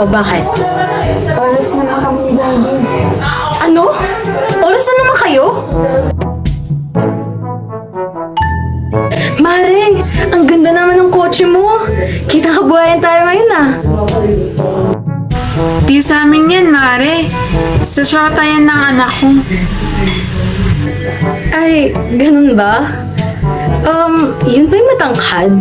bakit? Oras na lang kami ni Daddy. Ano? Oras na naman kayo? Mare, ang ganda naman ng kotse mo. Kita kabuhayan tayo ngayon ah. Di sa amin yan, Mare. Sa syota yan ng anak ko. Ay, ganun ba? Yun ba yung matangkad?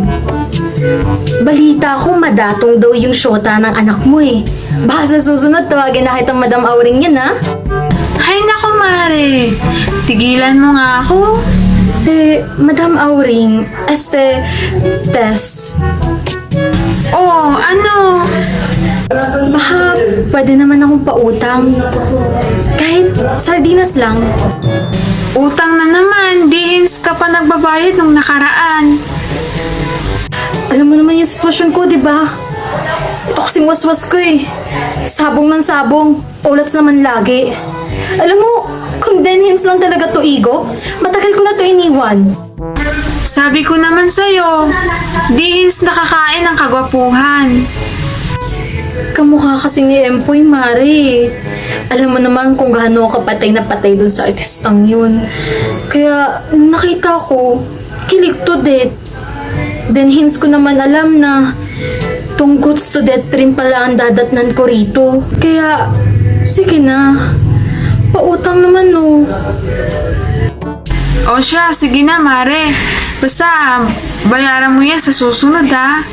Balita ko madatong daw yung syota ng anak mo eh. Baka sa susunod tawagin na kitang Madam Auring yan ha? Hay nako, Mare. Tigilan mo nga ako. Madam Auring, Tess, Oh, ano? baka pwede naman akong pautang. Kahit sardinas lang. Utang na naman. Dihins ka pa nagbabayad nung nakaraan. Alam mo naman yung sitwasyon ko, di ba? Ito kasing waswas ko eh. Sabong ng sabong, ulat naman lagi. Alam mo, kung denhins lang talaga to, Igo, matagal ko na to iniwan. Sabi ko naman sa'yo, dihins nakakain ng kagwapuhan. Kamukha kasi ni Empoy, Mari. Alam mo naman kung gaano ako patay na patay dun sa artistang yun. Kaya, nung nakita ko, kilig to death. Then hints ko naman alam na tong goods to death rin pala ang dadatnan ko rito. Kaya, sige na. Pautang naman no. O siya, sige na, Mare. Basta, bayaran mo yan sa susunod, ha?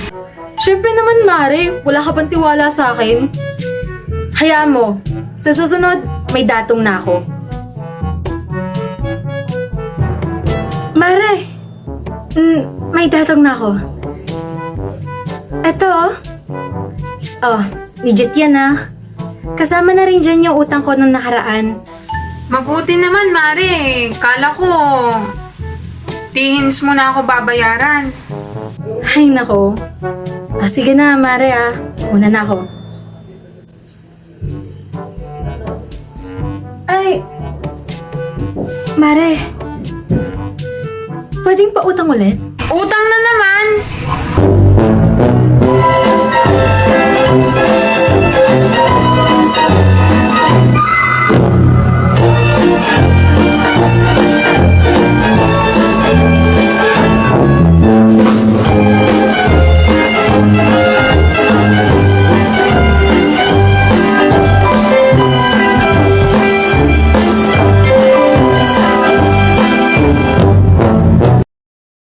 Siyempre naman, Mare. Wala ka bang tiwala sa akin? Hayaan mo. Sa susunod, may datong na ako. Mare! May datong na ako. Eto, oh. Oh, legit yan, ah. Kasama na rin dyan yung utang ko nung nakaraan. Mabuti naman, Mare. Kala ko, dihins mo na ako babayaran. Ay, nako. Sige na, Mare, ah. Una na ako. Ay, Mare. Pwedeng pautang ulit? Utang na naman!